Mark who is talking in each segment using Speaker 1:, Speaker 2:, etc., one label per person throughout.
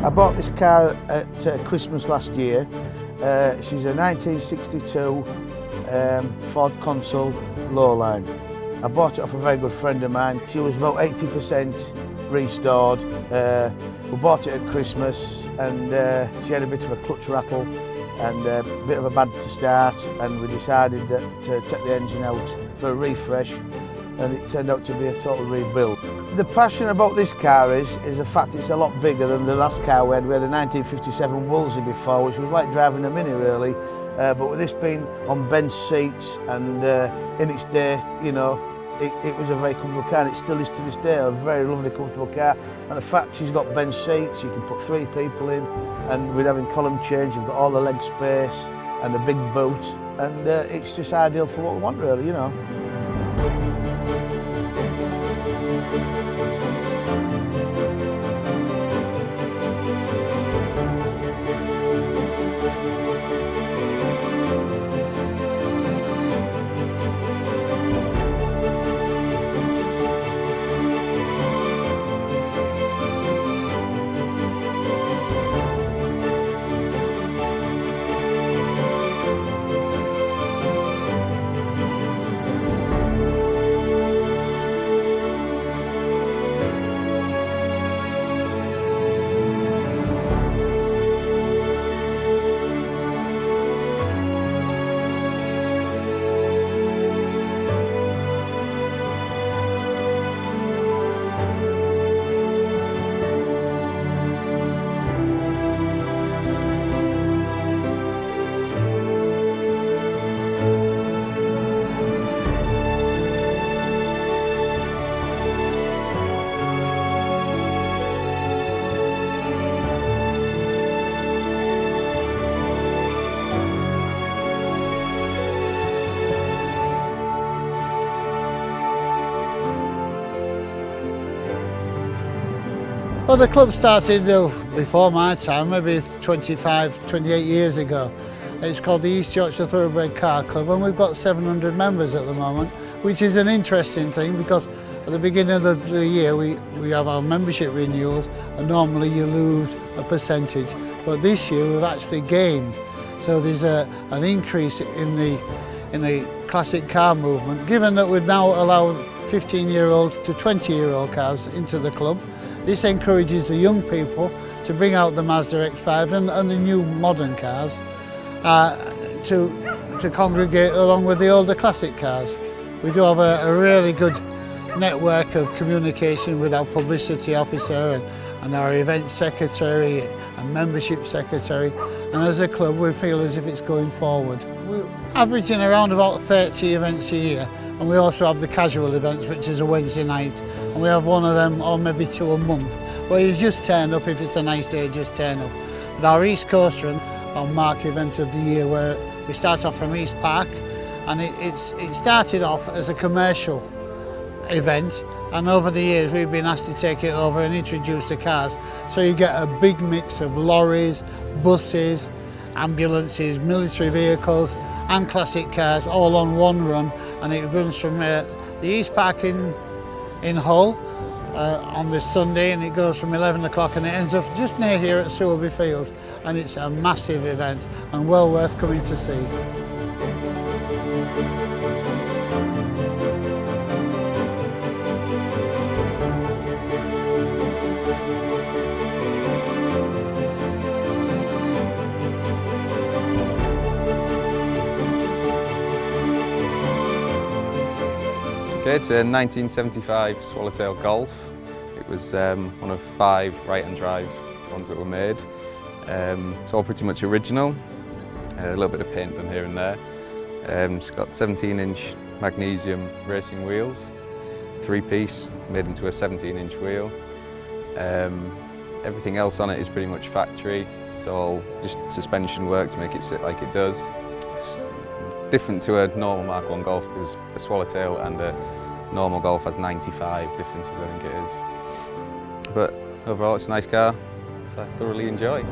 Speaker 1: I bought this car at Christmas last year. She's a 1962 Ford Consul Lowline. I bought it off a very good friend of mine. She was about 80% restored. We bought it at Christmas and she had a bit of a clutch rattle and a bit of a bad to start, and we decided that to take the engine out for a refresh, and it turned out to be a total rebuild. The passion about this car is the fact it's a lot bigger than the last car we had. We had a 1957 Wolseley before, which was like driving a Mini really, but with this being on bench seats and in its day, you know, it was a very comfortable car, and it still is to this day, a very lovely comfortable car. And the fact she's got bench seats, you can put 3 people in, and with having column change, you've got all the leg space and the big boot, and it's just ideal for what we want really, you know.
Speaker 2: Well, the club started before my time, maybe 25, 28 years ago. It's called the East Yorkshire Thoroughbred Car Club, and we've got 700 members at the moment, which is an interesting thing because at the beginning of the year we have our membership renewals, and normally you lose a percentage. But this year we've actually gained, so there's an increase in the classic car movement. Given that we've now allowed 15-year-old to 20-year-old cars into the club, this encourages the young people to bring out the Mazda X5 and the new modern cars to congregate along with the older classic cars. We do have a really good network of communication with our publicity officer and our event secretary and membership secretary, and as a club we feel as if it's going forward. We're averaging around about 30 events a year, and we also have the casual events, which is a Wednesday night, and we have one of them or maybe 2 a month where you just turn up. If it's a nice day, just turn up. But our East Coast Run, our mark event of the year, where we start off from East Park, and it started off as a commercial event, and over the years we've been asked to take it over and introduce the cars, so you get a big mix of lorries, buses, ambulances, military vehicles and classic cars all on one run, and it runs from the East Park in Hull on this Sunday, and it goes from 11 o'clock and it ends up just near here at Sewerby Fields, and it's a massive event and well worth coming to see.
Speaker 3: Okay, it's a 1975 Swallowtail Golf. It was one of 5 right-hand drive ones that were made. It's all pretty much original, a little bit of paint done here and there. It's got 17-inch magnesium racing wheels, 3-piece made into a 17-inch wheel. Everything else on it is pretty much factory. It's all just suspension work to make it sit like it does. It's different to a normal Mark 1 Golf because a Swallowtail and a normal Golf has 95 differences, I think it is. But overall it's a nice car, which I thoroughly enjoy.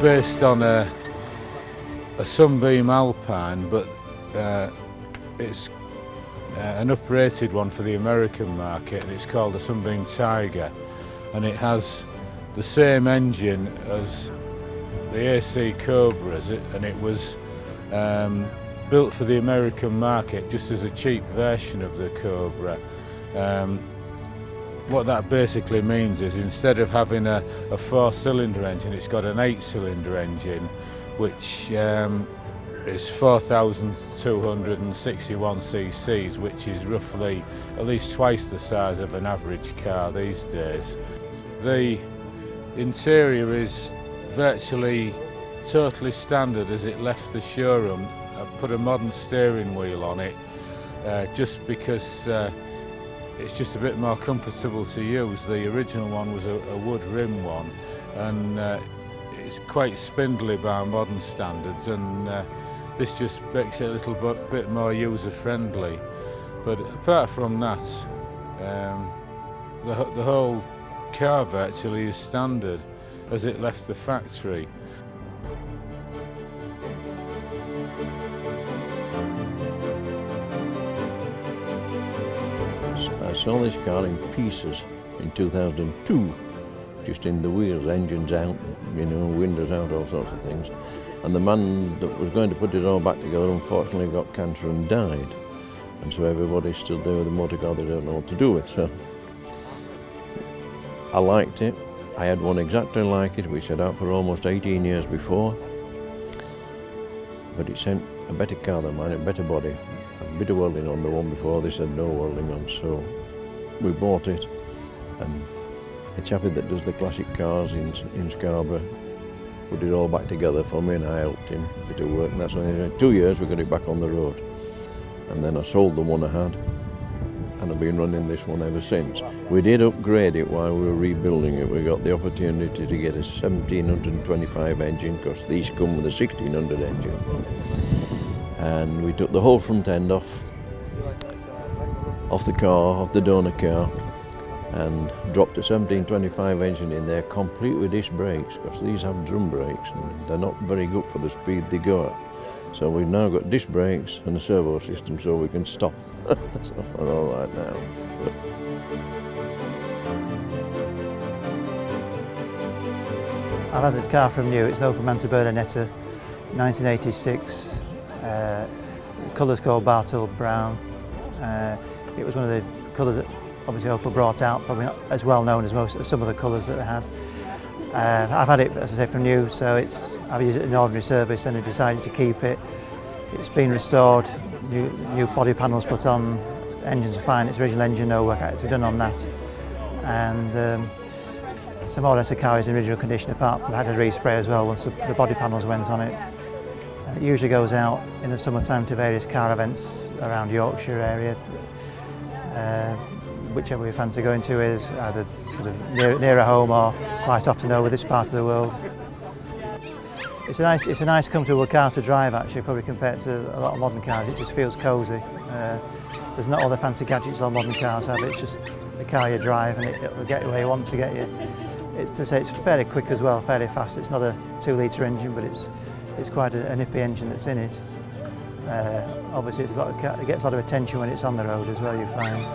Speaker 4: based on a Sunbeam Alpine, but it's an uprated one for the American market, and it's called a Sunbeam Tiger, and it has the same engine as the AC Cobras, and it was built for the American market just as a cheap version of the Cobra. What that basically means is instead of having a 4-cylinder engine, it's got an 8-cylinder engine, which is 4,261 cc's, which is roughly at least twice the size of an average car these days. The interior is virtually totally standard as it left the showroom. I put a modern steering wheel on it just because it's just a bit more comfortable to use. The original one was a wood rim one, and it's quite spindly by modern standards, and this just makes it a little bit more user-friendly. But apart from that, the whole car virtually is standard as it left the factory.
Speaker 5: I saw this car in pieces in 2002, just in the wheels, engines out, you know, windows out, all sorts of things. And the man that was going to put it all back together unfortunately got cancer and died. And so everybody stood there with a motor car they don't know what to do with. So I liked it. I had one exactly like it, which I'd had for almost 18 years before. But it sent a better car than mine, a better body. A bit of welding on the one before, they said no welding on, so we bought it. And a chappie that does the classic cars in Scarborough put it all back together for me, and I helped him, a bit of work, and that's only 2 years we got it back on the road. And then I sold the one I had, and I've been running this one ever since. We did upgrade it while we were rebuilding it. We got the opportunity to get a 1725 engine, because these come with a 1600 engine. And we took the whole front end off the car, off the donor car, and dropped a 1725 engine in there, complete with disc brakes, because these have drum brakes and they're not very good for the speed they go at. So we've now got disc brakes and a servo system so we can stop. So we're all right now.
Speaker 6: I've had the car from new. It's an Opel Manta Bernadetta, 1986. The colour's called Bartle Brown. It was one of the colours that obviously Opel brought out, probably not as well known as some of the colours that they had. I've had it, as I say, from new, so I've used it in ordinary service and I decided to keep it. It's been restored, new body panels put on, engines are fine, it's original engine, no work had to be done on that. And so more or less the car is in original condition, apart from I had a respray as well once the body panels went on it. It usually goes out in the summertime to various car events around Yorkshire area. Whichever we fancy going to is either sort of nearer home or quite often over this part of the world. It's a nice comfortable car to drive actually, probably compared to a lot of modern cars. It just feels cosy. There's not all the fancy gadgets all modern cars have, it's just the car you drive and it'll get you where you want to get you. It's to say it's fairly quick as well, fairly fast. It's not a 2-litre engine, but it's quite a nippy engine that's in it. Obviously it gets a lot of attention when it's on the road as well, you find.